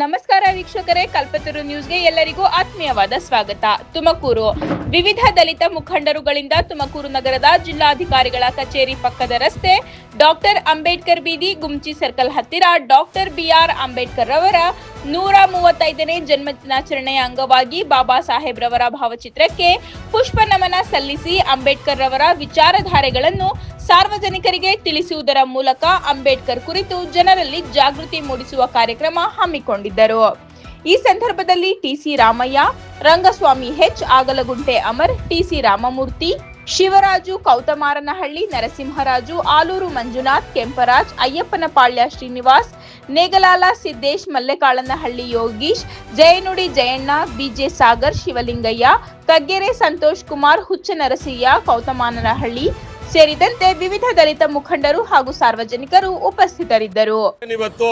ನಮಸ್ಕಾರ ವೀಕ್ಷಕರೇ, ಕಲ್ಪತರು ನ್ಯೂಸ್ಗೆ ಎಲ್ಲರಿಗೂ ಆತ್ಮೀಯವಾದ ಸ್ವಾಗತ. ತುಮಕೂರು ವಿವಿಧ ದಲಿತ ಮುಖಂಡರುಗಳಿಂದ ತುಮಕೂರು ನಗರದ ಜಿಲ್ಲಾಧಿಕಾರಿಗಳ ಕಚೇರಿ ಪಕ್ಕದ ರಸ್ತೆ ಡಾಕ್ಟರ್ ಅಂಬೇಡ್ಕರ್ ಬೀದಿ ಗುಮ್ಚಿ ಸರ್ಕಲ್ ಹತ್ತಿರ ಡಾಕ್ಟರ್ ಬಿಆರ್ ಅಂಬೇಡ್ಕರ್ ರವರ 135ನೇ ಜನ್ಮದಿನಾಚರಣೆಯ ಅಂಗವಾಗಿ ಬಾಬಾ ಸಾಹೇಬ್ ರವರ ಭಾವಚಿತ್ರಕ್ಕೆ ಪುಷ್ಪ ನಮನ ಸಲ್ಲಿಸಿ ಅಂಬೇಡ್ಕರ್ ರವರ ವಿಚಾರಧಾರೆಗಳನ್ನು ಸಾರ್ವಜನಿಕರಿಗೆ ತಿಳಿಸುವುದರ ಮೂಲಕ ಅಂಬೇಡ್ಕರ್ ಕುರಿತು ಜನರಲ್ಲಿ ಜಾಗೃತಿ ಮೂಡಿಸುವ ಕಾರ್ಯಕ್ರಮ ಹಮ್ಮಿಕೊಂಡಿದ್ದರು. ಈ ಸಂದರ್ಭದಲ್ಲಿ ಟಿಸಿ ರಾಮಯ್ಯ, ರಂಗಸ್ವಾಮಿ ಹೆಚ್, ಆಗಲಗುಂಟೆ ಅಮರ್, ಟಿಸಿ ರಾಮಮೂರ್ತಿ, ಶಿವರಾಜು, ಕೌತಮಾರನಹಳ್ಳಿ ನರಸಿಂಹರಾಜು, ಆಲೂರು ಮಂಜುನಾಥ್, ಕೆಂಪರಾಜ್, ಅಯ್ಯಪ್ಪನಪಾಳ್ಯ ಶ್ರೀನಿವಾಸ್, ನೇಗಲಾಲ ಸಿದ್ದೇಶ್, ಮಲ್ಲೆಕಾಳನಹಳ್ಳಿ ಯೋಗೀಶ್, ಜಯನುಡಿ ಜಯಣ್ಣ, ಬಿಜೆ ಸಾಗರ್, ಶಿವಲಿಂಗಯ್ಯ, ಕಗ್ಗೆರೆ ಸಂತೋಷ್ ಕುಮಾರ್, ಹುಚ್ಚನರಸಯ್ಯ, ಕೌತಮಾರನಹಳ್ಳಿ ಸೇರಿದಂತೆ ವಿವಿಧ ದಲಿತ ಮುಖಂಡರು ಹಾಗೂ ಸಾರ್ವಜನಿಕರು ಉಪಸ್ಥಿತರಿದ್ದರು. ಇವತ್ತು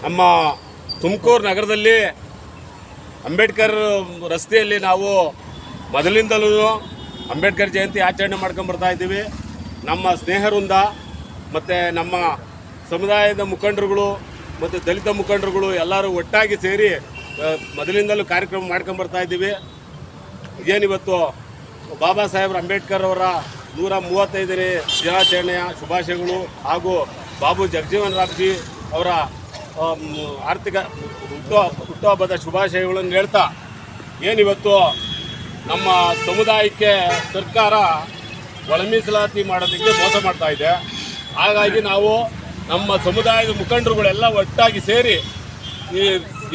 ನಮ್ಮ ತುಮಕೂರು ನಗರದಲ್ಲಿ ಅಂಬೇಡ್ಕರ್ ರಸ್ತೆಯಲ್ಲಿ ನಾವು ಮೊದಲಿಂದಲೂ ಅಂಬೇಡ್ಕರ್ ಜಯಂತಿ ಆಚರಣೆ ಮಾಡ್ಕೊಂಡು ಬರ್ತಾ ಇದ್ದೀವಿ. ನಮ್ಮ ಸ್ನೇಹವೃಂದ ಮತ್ತು ನಮ್ಮ ಸಮುದಾಯದ ಮುಖಂಡರುಗಳು ಮತ್ತು ದಲಿತ ಮುಖಂಡರುಗಳು ಎಲ್ಲರೂ ಒಟ್ಟಾಗಿ ಸೇರಿ ಮೊದಲಿಂದಲೂ ಕಾರ್ಯಕ್ರಮ ಮಾಡ್ಕೊಂಡು ಬರ್ತಾ ಇದ್ದೀವಿ. ಏನಿವತ್ತು ಬಾಬಾ ಸಾಹೇಬ್ ಅಂಬೇಡ್ಕರ್ ಅವರ 135ನೇ ದಿನಾಚರಣೆಯ ಶುಭಾಶಯಗಳು ಹಾಗೂ ಬಾಬು ಜಗಜೀವನ್ ರಾಮ್ಜಿ ಅವರ ಆರ್ಥಿಕ ಹುಟ್ಟುಹಬ್ಬದ ಶುಭಾಶಯಗಳನ್ನು ಹೇಳ್ತಾ, ಏನಿವತ್ತು ನಮ್ಮ ಸಮುದಾಯಕ್ಕೆ ಸರ್ಕಾರ ಒಳ ಮೀಸಲಾತಿ ಮಾಡೋದಕ್ಕೆ ಮೋಸ ಮಾಡ್ತಾ ಇದೆ. ಹಾಗಾಗಿ ನಾವು ನಮ್ಮ ಸಮುದಾಯದ ಮುಖಂಡರುಗಳೆಲ್ಲ ಒಟ್ಟಾಗಿ ಸೇರಿ ಈ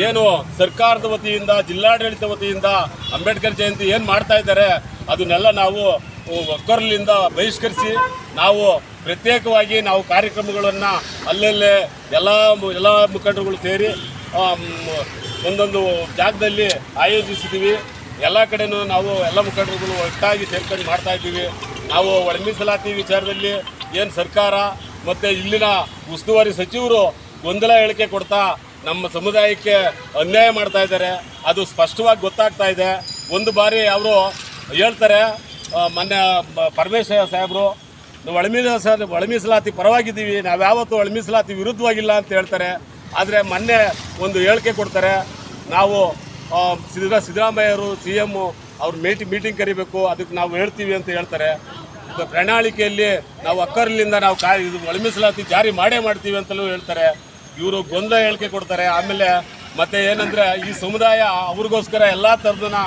ಏನು ಸರ್ಕಾರದ ವತಿಯಿಂದ ಜಿಲ್ಲಾಡಳಿತ ವತಿಯಿಂದ ಅಂಬೇಡ್ಕರ್ ಜಯಂತಿ ಏನು ಮಾಡ್ತಾ ಇದ್ದಾರೆ ಅದನ್ನೆಲ್ಲ ನಾವು ಒಕ್ಕರ್ಲಿಂದ ಬಹಿಷ್ಕರಿಸಿ ನಾವು ಪ್ರತ್ಯೇಕವಾಗಿ ನಾವು ಕಾರ್ಯಕ್ರಮಗಳನ್ನು ಅಲ್ಲಲ್ಲೇ ಎಲ್ಲ ಮುಖಂಡರುಗಳು ಸೇರಿ ಒಂದೊಂದು ಜಾಗದಲ್ಲಿ ಆಯೋಜಿಸಿದ್ದೀವಿ. ಎಲ್ಲ ಕಡೆಯೂ ನಾವು ಎಲ್ಲ ಮುಖಂಡರುಗಳು ಒಟ್ಟಾಗಿ ಸೇರ್ಕೊಂಡು ಮಾಡ್ತಾ ಇದ್ದೀವಿ. ನಾವು ಒಳ ಮೀಸಲಾತಿ ವಿಚಾರದಲ್ಲಿ ಏನು ಸರ್ಕಾರ ಮತ್ತು ಇಲ್ಲಿನ ಉಸ್ತುವಾರಿ ಸಚಿವರು ಗೊಂದಲ ಹೇಳಿಕೆ ಕೊಡ್ತಾ ನಮ್ಮ ಸಮುದಾಯಕ್ಕೆ ಅನ್ಯಾಯ ಮಾಡ್ತಾ ಇದ್ದಾರೆ. ಅದು ಸ್ಪಷ್ಟವಾಗಿ ಗೊತ್ತಾಗ್ತಾ ಇದೆ. ಒಂದು ಬಾರಿ ಅವರು ಹೇಳ್ತಾರೆ, ಮೊನ್ನೆ ಪರಮೇಶ್ವರ ಸಾಹೇಬರು ಒಳ ಮೀಸಲಾತಿ ಪರವಾಗಿದ್ದೀವಿ, ನಾವು ಯಾವತ್ತೂ ಒಳ ಮೀಸಲಾತಿ ವಿರುದ್ಧವಾಗಿಲ್ಲ ಅಂತ ಹೇಳ್ತಾರೆ. ಆದರೆ ಮೊನ್ನೆ ಒಂದು ಹೇಳಿಕೆ ಕೊಡ್ತಾರೆ, ನಾವು ಸಿದ್ದರಾಮಯ್ಯವರು CM ಅವ್ರು ಮೀಟಿಂಗ್ ಕರಿಬೇಕು, ಅದಕ್ಕೆ ನಾವು ಹೇಳ್ತೀವಿ ಅಂತ ಹೇಳ್ತಾರೆ. ಪ್ರಣಾಳಿಕೆಯಲ್ಲಿ ನಾವು ಅಕ್ಕರ್ಲಿಂದ ನಾವು ಇದು ಒಳ ಮೀಸಲಾತಿ ಜಾರಿ ಮಾಡ್ತೀವಿ ಅಂತಲೂ ಹೇಳ್ತಾರೆ. ಇವರು ಗೊಂದಲ ಹೇಳಿಕೆ ಕೊಡ್ತಾರೆ. ಆಮೇಲೆ ಮತ್ತೆ ಏನಂದರೆ ಈ ಸಮುದಾಯ ಅವ್ರಿಗೋಸ್ಕರ ಎಲ್ಲ ಥರದನ್ನ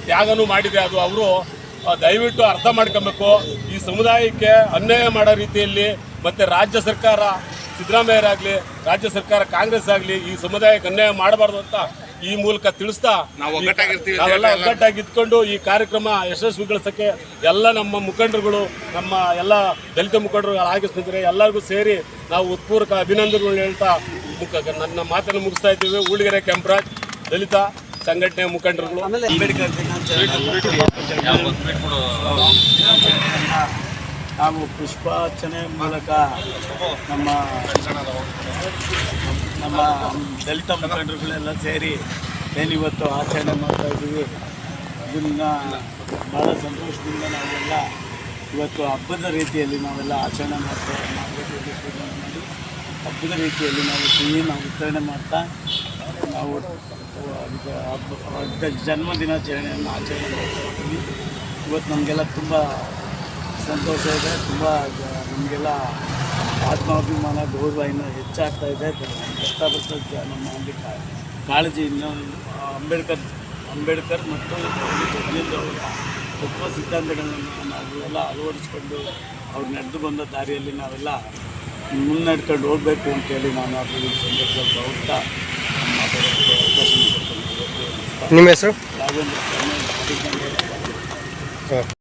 ತ್ಯಾಗನೂ ಮಾಡಿದೆ. ಅದು ಅವರು ದಯವಿಟ್ಟು ಅರ್ಥ ಮಾಡ್ಕೊಬೇಕು. ಈ ಸಮುದಾಯಕ್ಕೆ ಅನ್ಯಾಯ ಮಾಡೋ ರೀತಿಯಲ್ಲಿ ಮತ್ತು ರಾಜ್ಯ ಸರ್ಕಾರ ಸಿದ್ದರಾಮಯ್ಯರಾಗಲಿ, ರಾಜ್ಯ ಸರ್ಕಾರ ಕಾಂಗ್ರೆಸ್ ಆಗಲಿ ಈ ಸಮುದಾಯಕ್ಕೆ ಅನ್ಯಾಯ ಮಾಡಬಾರ್ದು ಅಂತ ಈ ಮೂಲಕ ತಿಳಿಸ್ತಾ ನಾವೆಲ್ಲ ಒಗ್ಗಟ್ಟಾಗಿ ಇದ್ಕೊಂಡು ಈ ಕಾರ್ಯಕ್ರಮ ಯಶಸ್ವಿಗೊಳಿಸೋಕ್ಕೆ ಎಲ್ಲ ನಮ್ಮ ಮುಖಂಡರುಗಳು, ನಮ್ಮ ಎಲ್ಲ ದಲಿತ ಮುಖಂಡರು ಆಗಿಸ್ತಿದ್ರೆ ಎಲ್ಲರಿಗೂ ಸೇರಿ ನಾವು ಉತ್ಪೂರ್ವಕ ಅಭಿನಂದನೆಗಳು ಹೇಳ್ತಾ ನನ್ನ ಮಾತನ್ನು ಮುಗಿಸ್ತಾ ಇದ್ದೀವಿ. ಊಳಿಗೆರೆ ಕೆಂಪರಾಜ್, ದಲಿತ ಸಂಘಟನೆ ಮುಖಂಡರುಗಳು. ನಾವು ಪುಷ್ಪಾರ್ಚನೆ ಮೂಲಕ ನಮ್ಮ ದಲಿತ ಮುಖಂಡರುಗಳೆಲ್ಲ ಸೇರಿ ಏನಿವತ್ತು ಆಚರಣೆ ಮಾಡ್ತಾಯಿದ್ದೀವಿ. ಇದನ್ನು ಭಾಳ ಸಂತೋಷದಿಂದ ನಾವೆಲ್ಲ ಇವತ್ತು ಹಬ್ಬದ ರೀತಿಯಲ್ಲಿ ನಾವೆಲ್ಲ ಆಚರಣೆ ಮಾಡಿ ಹಬ್ಬದ ರೀತಿಯಲ್ಲಿ ನಾವು ಸಿಹಿನ ವಿತರಣೆ ಮಾಡ್ತಾ ನಾವು ಹಬ್ಬ ಜನ್ಮದಿನಾಚರಣೆಯನ್ನು ಆಚರಣೆ ಮಾಡ್ತಾಯಿದ್ದೀವಿ. ಇವತ್ತು ನಮಗೆಲ್ಲ ತುಂಬ ಸಂತೋಷ ಇದೆ. ತುಂಬ ನಮಗೆಲ್ಲ ಆತ್ಮಾಭಿಮಾನ, ಗೌರವ ಇನ್ನೂ ಹೆಚ್ಚಾಗ್ತಾ ಇದೆ. ಬರ್ತಾ ನಮ್ಮ ಒಂದು ಕಾಳಜಿ ಇನ್ನೂ ಅಂಬೇಡ್ಕರ್ ಮತ್ತು ಅವರ ತತ್ವ ಸಿದ್ಧಾಂತಗಳನ್ನು ನಾವೆಲ್ಲ ಅಳವಡಿಸ್ಕೊಂಡು ಅವ್ರು ನಡೆದು ಬಂದ ದಾರಿಯಲ್ಲಿ ನಾವೆಲ್ಲ ಮುನ್ನಡ್ಕೊಂಡು ಹೋಗಬೇಕು ಅಂತೇಳಿ ನಾನು ಅದು ಸಂದರ್ಭದಲ್ಲಿ ಭಾವಿಸ್ತಾ ಮಾತಾಡೋಕ್ಕೆ ಅವಕಾಶ ಮಾಡಿಕೊಂಡು ನಿಮ್ಮ ಹೆಸರು? ರಾಘವೇಂದ್ರ ಸ್ವಾಮಿ.